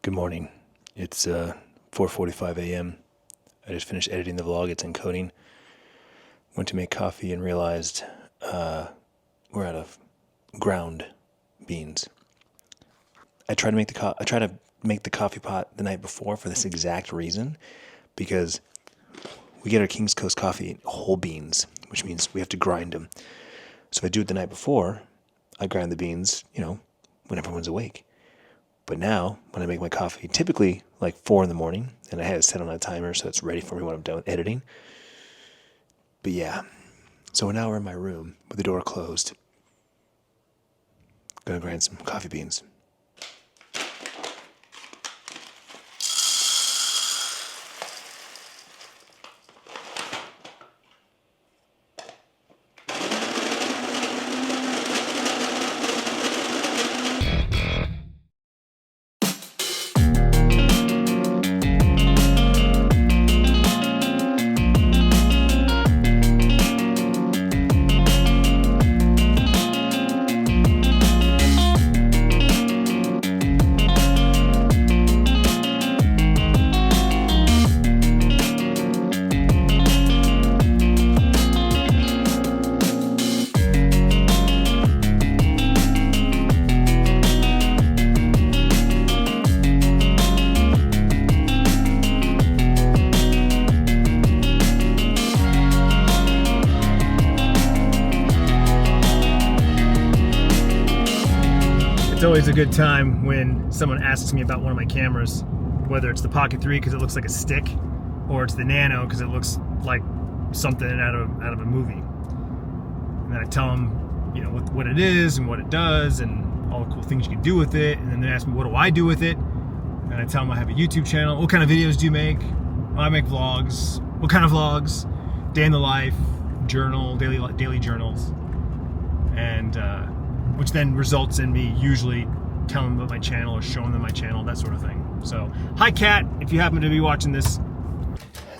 Good morning. It's 4:45 a.m. I just finished editing the vlog. It's encoding. Went to make coffee and realized we're out of ground beans. I tried to make the coffee pot the night before for this exact reason, because we get our King's Coast coffee whole beans, which means we have to grind them. So if I do it the night before, I grind the beans, when everyone's awake. But now, when I make my coffee, typically like 4 in the morning, and I had it set on a timer so it's ready for me when I'm done with editing. But yeah, so now we're in my room with the door closed. Gonna grind some coffee beans. It's always a good time when someone asks me about one of my cameras, whether it's the Pocket 3 because it looks like a stick, or it's the Nano because it looks like something out of a movie. And then I tell them, what it is and what it does and all the cool things you can do with it. And then they ask me, what do I do with it? And I tell them I have a YouTube channel. What kind of videos do you make? I make vlogs. What kind of vlogs? Day in the life, journal, daily journals, and which then results in me usually telling them about my channel or showing them my channel, that sort of thing. So, hi Kat, if you happen to be watching this.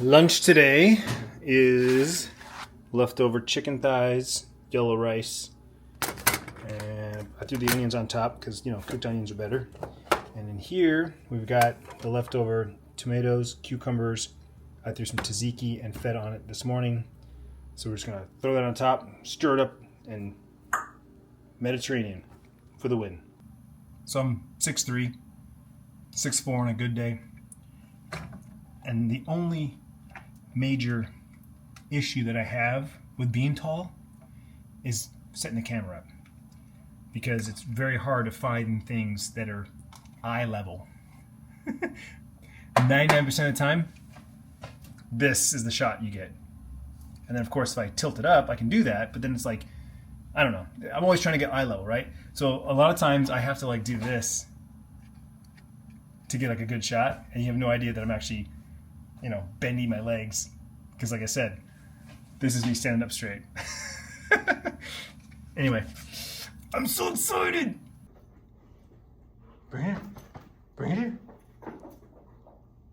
Lunch today is leftover chicken thighs, yellow rice, and I threw the onions on top because, cooked onions are better. And in here, we've got the leftover tomatoes, cucumbers. I threw some tzatziki and feta on it this morning. So we're just gonna throw that on top, stir it up, and Mediterranean for the win. So I'm 6'3", 6'4" on a good day. And the only major issue that I have with being tall is setting the camera up. Because it's very hard to find things that are eye level. 99% of the time, this is the shot you get. And then of course if I tilt it up, I can do that, but then it's like, I don't know. I'm always trying to get eye level, right? So a lot of times I have to do this to get a good shot, and you have no idea that I'm actually, bending my legs. Because like I said, this is me standing up straight. Anyway, I'm so excited. Bring it. Bring it here.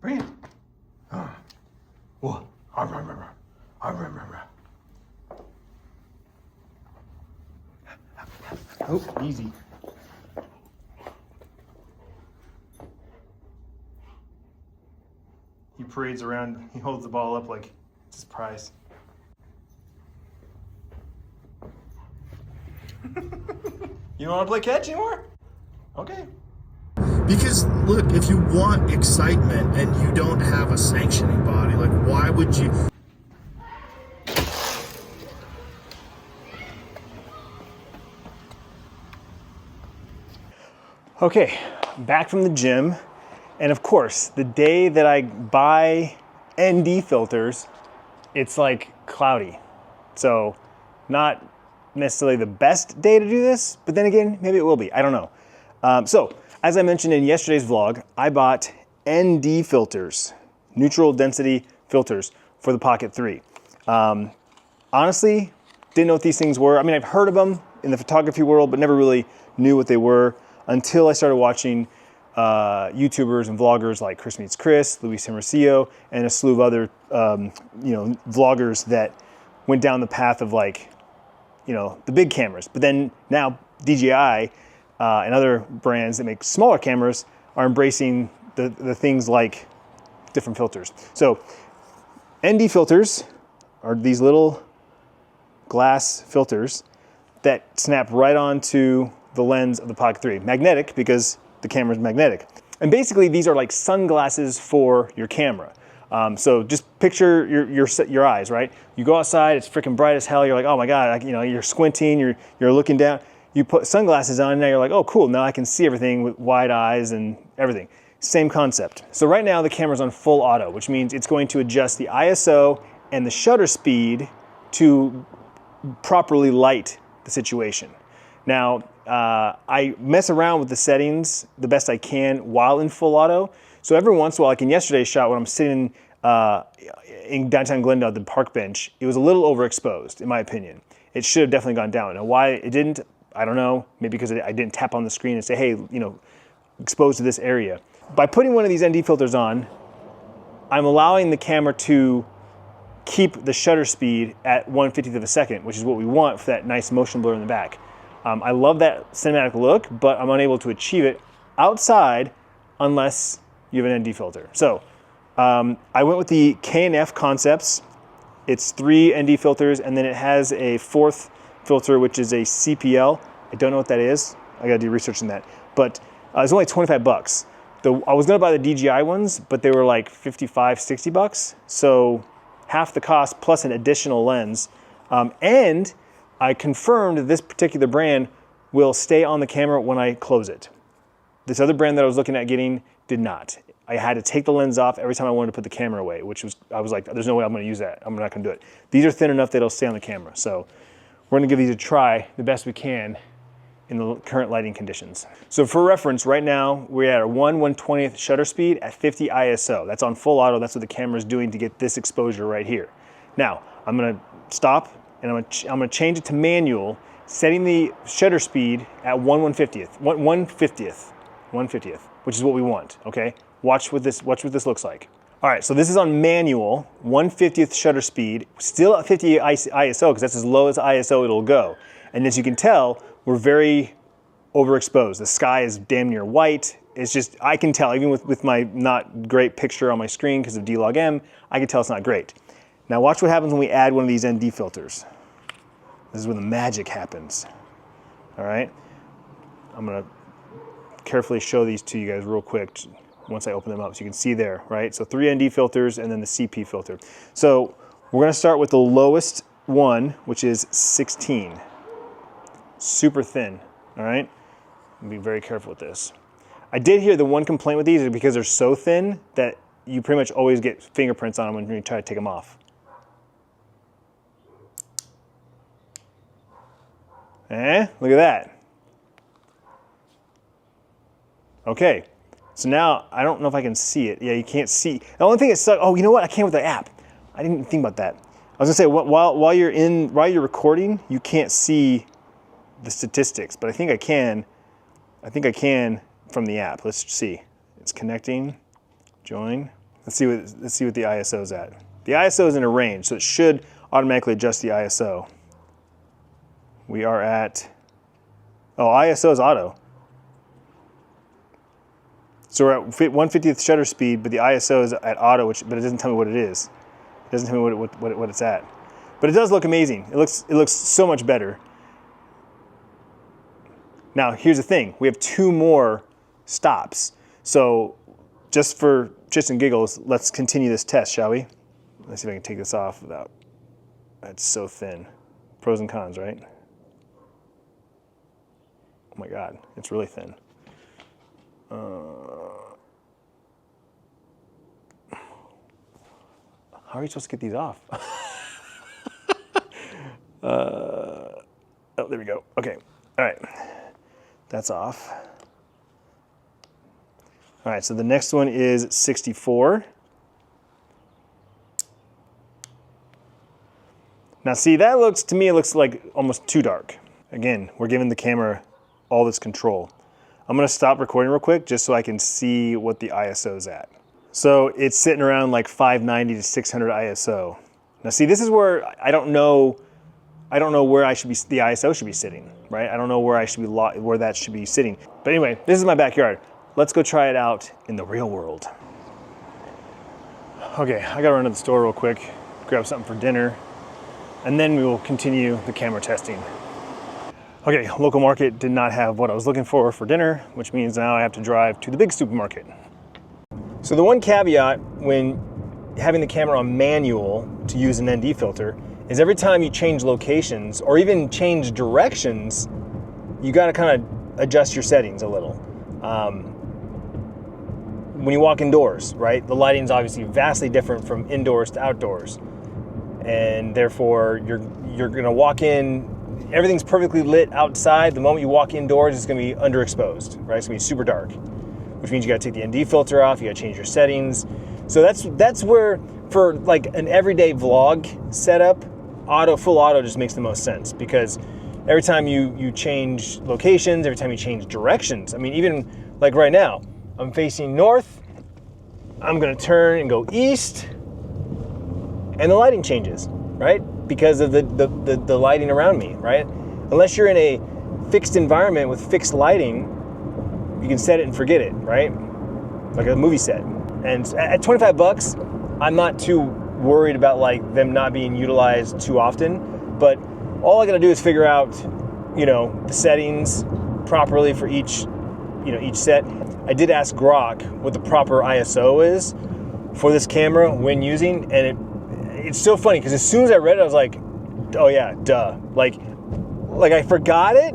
Bring it. Oh. Whoa. Oh, easy. He parades around, he holds the ball up like it's his prize. You don't want to play catch anymore? Okay. Because look, if you want excitement and you don't have a sanctioning body, why would you? Okay, back from the gym, and of course, the day that I buy ND filters, it's cloudy. So, not necessarily the best day to do this, but then again, maybe it will be, I don't know. So, as I mentioned in yesterday's vlog, I bought ND filters, neutral density filters for the Pocket 3. Honestly, didn't know what these things were. I mean, I've heard of them in the photography world, but never really knew what they were until I started watching YouTubers and vloggers like Chris Meets Chris, Luis Hermosillo, and a slew of other vloggers that went down the path of the big cameras. But then now DJI and other brands that make smaller cameras are embracing the things like different filters. So ND filters are these little glass filters that snap right onto the lens of the Pocket 3. Magnetic, because the camera is magnetic. And basically these are like sunglasses for your camera. So just picture your eyes, right? You go outside, it's freaking bright as hell. You're like, oh my God, you know, you're squinting, you're looking down. You put sunglasses on, and now you're like, oh cool, now I can see everything with wide eyes and everything. Same concept. So right now the camera's on full auto, which means it's going to adjust the ISO and the shutter speed to properly light the situation. Now, I mess around with the settings the best I can while in full auto. So every once in a while, like in yesterday's shot when I'm sitting in downtown Glendale at the park bench, it was a little overexposed, in my opinion. It should have definitely gone down. Now, why it didn't, I don't know. Maybe because I didn't tap on the screen and say, hey, you know, exposed to this area. By putting one of these ND filters on, I'm allowing the camera to keep the shutter speed at 1/50th of a second, which is what we want for that nice motion blur in the back. I love that cinematic look, but I'm unable to achieve it outside unless you have an ND filter. So I went with the K&F Concepts. It's 3 ND filters, and then it has a 4th filter, which is a CPL. I don't know what that is. I gotta do research on that. But it's only 25 bucks. I was gonna buy the DJI ones, but they were like 55, 60 bucks. So half the cost plus an additional lens. And I confirmed that this particular brand will stay on the camera when I close it. This other brand that I was looking at getting did not. I had to take the lens off every time I wanted to put the camera away, I was like, there's no way I'm gonna use that. I'm not gonna do it. These are thin enough that it'll stay on the camera. So we're gonna give these a try the best we can in the current lighting conditions. So for reference, right now, we're at a 1/120th shutter speed at 50 ISO. That's on full auto. That's what the camera's doing to get this exposure right here. Now, I'm gonna stop and I'm gonna change it to manual, setting the shutter speed at 1/50th, which is what we want, okay? Watch what this looks like. All right, so this is on manual, 1/50th shutter speed, still at 50 ISO, because that's as low as ISO it'll go. And as you can tell, we're very overexposed. The sky is damn near white. It's just, I can tell, even with my not great picture on my screen because of D-Log-M, I can tell it's not great. Now watch what happens when we add one of these ND filters. This is where the magic happens. All right? I'm gonna carefully show these to you guys real quick once I open them up so you can see there, right? So 3 ND filters and then the CP filter. So we're gonna start with the lowest one, which is 16. Super thin, all right? Be very careful with this. I did hear the one complaint with these is because they're so thin that you pretty much always get fingerprints on them when you try to take them off. Look at that. Okay, so now I don't know if I can see it. Yeah, you can't see. The only thing that sucks, oh, you know what? I can't with the app. I didn't think about that. I was gonna say, while you're recording, you can't see the statistics, but I think I can. I think I can from the app. Let's see. It's connecting. Join. Let's see what the ISO is at. The ISO is in a range, so it should automatically adjust the ISO. We are at, oh, ISO is auto. So we're at 1/50th shutter speed, but the ISO is at auto, but it doesn't tell me what it is. It doesn't tell me what it's at. But it does look amazing. It looks so much better. Now, here's the thing. We have 2 more stops. So just for shits and giggles, let's continue this test, shall we? Let's see if I can take this off without, that's so thin. Pros and cons, right? Oh my God, it's really thin. How are you supposed to get these off? Oh, there we go. Okay, all right. That's off. All right, so the next one is 64. Now see, that looks, to me, it looks like almost too dark. Again, we're giving the camera all this control. I'm gonna stop recording real quick just so I can see what the ISO is at. So it's sitting around like 590 to 600 ISO. Now see, this is where I don't know where the ISO should be sitting, right? I don't know where that should be sitting. But anyway, this is my backyard. let's go try it out in the real world. Okay, I gotta run to the store real quick, grab something for dinner, and then we will continue the camera testing. Okay, local market did not have what I was looking for dinner, which means now I have to drive to the big supermarket. So the one caveat when having the camera on manual to use an ND filter is every time you change locations or even change directions, you gotta kind of adjust your settings a little. When you walk indoors, right, the lighting's obviously vastly different from indoors to outdoors. And therefore, you're gonna walk in, everything's perfectly lit outside. The moment you walk indoors, it's gonna be underexposed, right? It's gonna be super dark, which means you gotta take the ND filter off, you gotta change your settings. So that's where, for like an everyday vlog setup, full auto just makes the most sense, because every time you change locations, every time you change directions, I mean, even like right now, I'm facing north, I'm gonna turn and go east, and the lighting changes, right? Because of the lighting around me, right? Unless you're in a fixed environment with fixed lighting, you can set it and forget it, right? Like a movie set. And at 25 bucks, I'm not too worried about like them not being utilized too often, but all I gotta do is figure out, the settings properly for each set. I did ask Grok what the proper ISO is for this camera when using, and it's so funny because as soon as I read it, I was like, oh yeah, duh. Like I forgot it,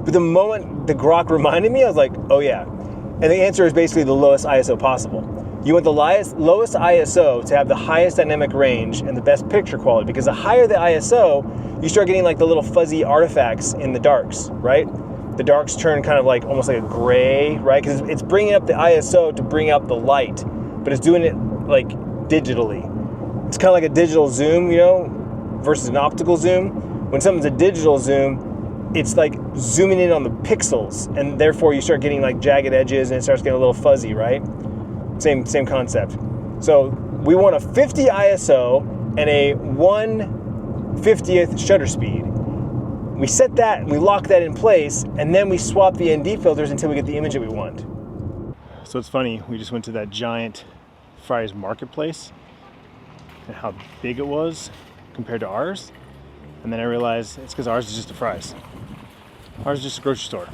but the moment the Grok reminded me, I was like, oh yeah. And the answer is basically the lowest ISO possible. You want the lowest ISO to have the highest dynamic range and the best picture quality, because the higher the ISO, you start getting like the little fuzzy artifacts in the darks, right? The darks turn kind of like almost like a gray, right? Because it's bringing up the ISO to bring out the light, but it's doing it like digitally. It's kind of like a digital zoom, versus an optical zoom. When something's a digital zoom, it's like zooming in on the pixels, and therefore you start getting like jagged edges and it starts getting a little fuzzy, right? Same concept. So we want a 50 ISO and a 1/50th shutter speed. We set that and we lock that in place, and then we swap the ND filters until we get the image that we want. So it's funny, we just went to that giant Fry's marketplace and how big it was compared to ours. And then I realized it's because ours is just a Fry's. Ours is just a grocery store.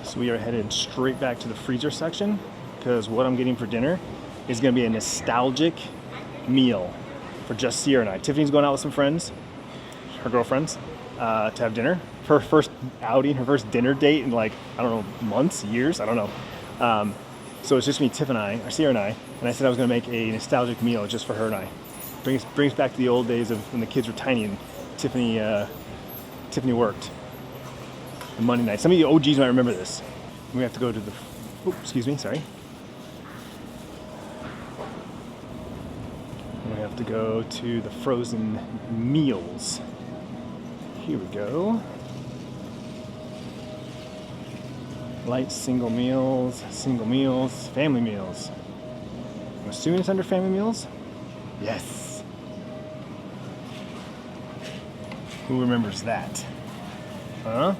So we are headed straight back to the freezer section, because what I'm getting for dinner is gonna be a nostalgic meal for just Sierra and I. Tiffany's going out with some friends, her girlfriends, to have dinner. Her first outing, her first dinner date in like, I don't know, months, years, I don't know. So it's just me, Tiff and I, or Sierra and I said I was gonna make a nostalgic meal just for her and I. Brings back to the old days of when the kids were tiny and Tiffany worked. The Monday night. Some of you OGs might remember this. We have to go to the, We have to go to the frozen meals. Here we go. Light single meals, family meals. I'm assuming it's under family meals? Yes. Who remembers that? Huh?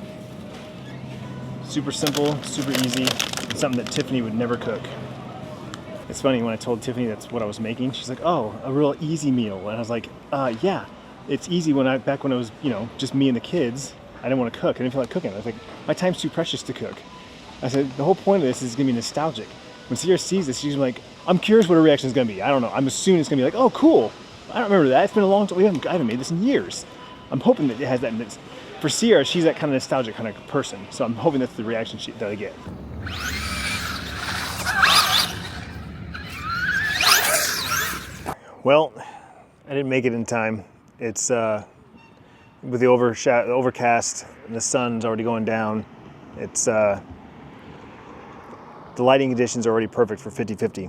Super simple, super easy. It's something that Tiffany would never cook. It's funny, when I told Tiffany that's what I was making, she's like, oh, a real easy meal. And I was like, yeah, it's easy back when it was, just me and the kids. I didn't want to cook. I didn't feel like cooking. I was like, my time's too precious to cook. I said, the whole point of this is going to be nostalgic. When Sierra sees this, she's like, I'm curious what her reaction is going to be. I don't know. I'm assuming it's going to be like, oh, cool. I don't remember that. It's been a long time. I haven't made this in years. I'm hoping that it has that. For Sierra, she's that kind of nostalgic kind of person. So I'm hoping that's the reaction that I get. Well, I didn't make it in time. It's with the overcast and the sun's already going down. It's the lighting conditions are already perfect for 50-50.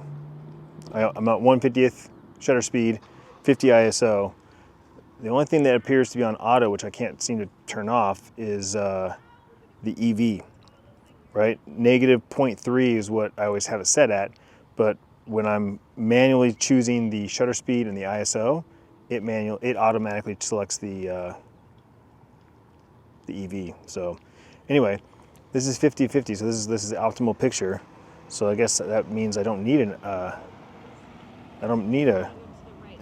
I'm at 1/50th shutter speed, 50 ISO. The only thing that appears to be on auto, which I can't seem to turn off, is the EV, right? -0.3 is what I always have it set at, but when I'm manually choosing the shutter speed and the ISO, it automatically selects the EV. So anyway, this is 50-50, so this is the optimal picture. So I guess that means I don't need a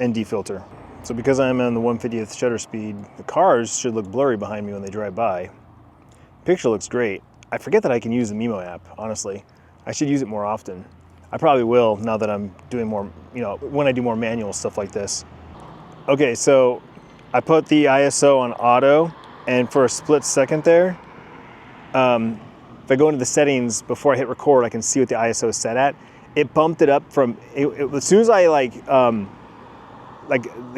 ND filter. So because I'm on the 150th shutter speed, the cars should look blurry behind me when they drive by. Picture looks great. I forget that I can use the Mimo app, honestly. I should use it more often. I probably will now that I'm doing more, when I do more manual stuff like this. Okay, so I put the ISO on auto, and for a split second there, if I go into the settings before I hit record, I can see what the ISO is set at. It bumped it up from, as soon as I like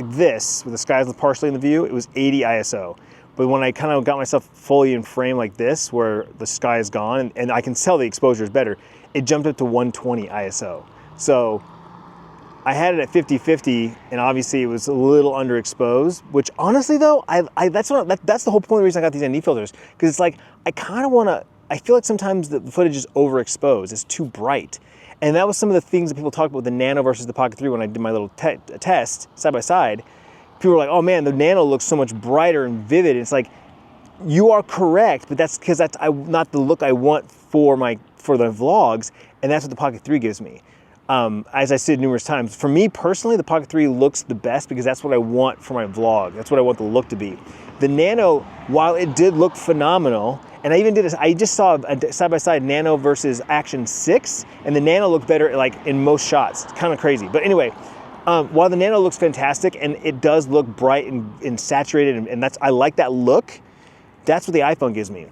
this, with the skies partially in the view, it was 80 ISO. But when I kind of got myself fully in frame like this, where the sky is gone, and I can tell the exposure is better, it jumped up to 120 ISO. So I had it at 50-50, and obviously it was a little underexposed, which honestly though, that's the whole point of the reason I got these ND filters, because it's like, I kind of want to, I feel like sometimes the footage is overexposed, it's too bright. And that was some of the things that people talked about with the Nano versus the Pocket 3 when I did my little test side by side. People were like, oh man, the Nano looks so much brighter and vivid. And it's like, you are correct, but that's because that's not the look I want for the vlogs, and that's what the Pocket 3 gives me. As I said numerous times, for me personally, the Pocket 3 looks the best because that's what I want for my vlog. That's what I want the look to be. The Nano, while it did look phenomenal, and I just saw a side-by-side Nano versus Action 6, and the Nano looked better like in most shots. It's kind of crazy. But anyway, while the Nano looks fantastic, and it does look bright and saturated, and I like that look, that's what the iPhone gives me.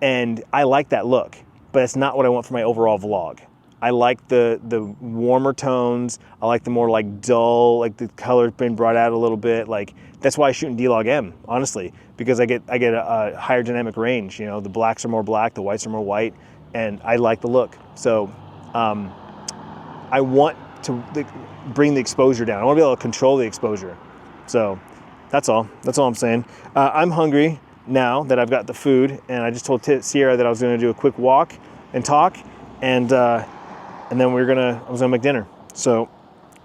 And I like that look, but it's not what I want for my overall vlog. I like the warmer tones. I like the more like dull, like the color's been brought out a little bit. Like that's why I shoot in D-Log M, honestly, because I get a higher dynamic range. The blacks are more black, the whites are more white, and I like the look. So I want to bring the exposure down. I want to be able to control the exposure. So that's all. That's all I'm saying. I'm hungry now that I've got the food, and I just told Sierra that I was going to do a quick walk and talk, and then I was gonna make dinner. So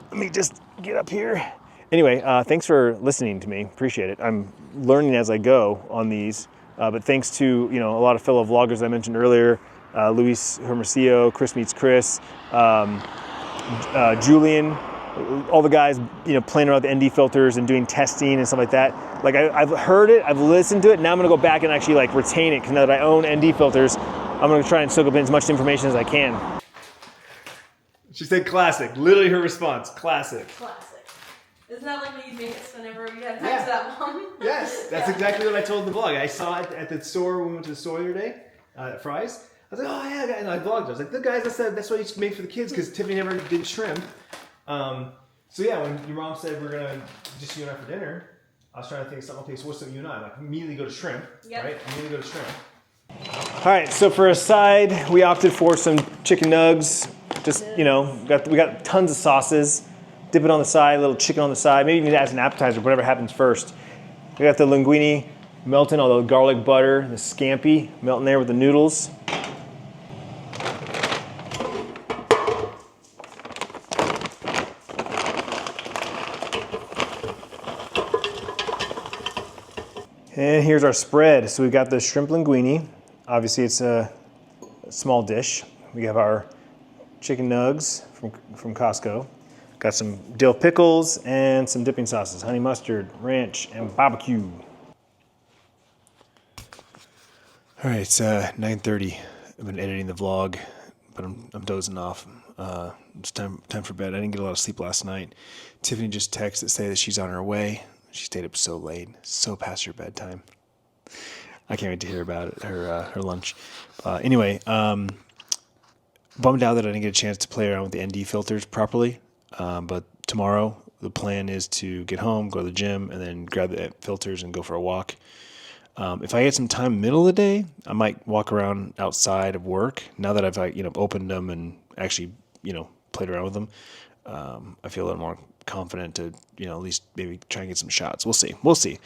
let me just get up here. Anyway, thanks for listening to me. Appreciate it. I'm learning as I go on these, but thanks to a lot of fellow vloggers I mentioned earlier, Luis Hermosillo, Chris Meets Chris, Julian, all the guys playing around with the ND filters and doing testing and stuff like that. Like I've heard it, I've listened to it. Now I'm gonna go back and actually like retain it, because now that I own ND filters, I'm gonna try and soak up in as much information as I can. She said classic. Literally her response, classic. Classic. Isn't that like what you think it's whenever you have time to that one? Yes, that's exactly what I told the vlog. I saw it at the store when we went to the store the other day, at Fry's. I was like, oh yeah, and I vlogged it. I was like, the guys, that's what you made for the kids, because Tiffany never did shrimp. So yeah, when your mom said we're gonna just you and I for dinner, I was trying to think of something. Okay, so what's something you and I? Like immediately go to shrimp, right? Immediately go to shrimp. All right, so for a side, we opted for some chicken nugs. Just, we got tons of sauces. Dip it on the side, a little chicken on the side. Maybe even as an appetizer, whatever happens first. We got the linguine melting, all the garlic butter, the scampi melting there with the noodles. And here's our spread. So we've got the shrimp linguine. Obviously it's a small dish. We have our chicken nugs from Costco. Got some dill pickles and some dipping sauces, honey mustard, ranch, and barbecue. All right, it's 9:30. I've been editing the vlog, but I'm dozing off. It's time for bed. I didn't get a lot of sleep last night. Tiffany just texted to say that she's on her way. She stayed up so late, so past her bedtime. I can't wait to hear about it, her lunch. Anyway, bummed out that I didn't get a chance to play around with the ND filters properly. But tomorrow, the plan is to get home, go to the gym, and then grab the filters and go for a walk. If I get some time middle of the day, I might walk around outside of work. Now that I've opened them and actually played around with them, I feel a little more confident to at least maybe try and get some shots. We'll see.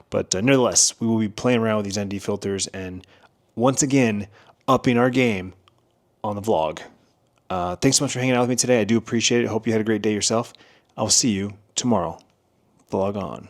But nevertheless, we will be playing around with these ND filters and once again upping our game on the vlog. Thanks so much for hanging out with me today. I do appreciate it. Hope you had a great day yourself. I'll see you tomorrow. Vlog on.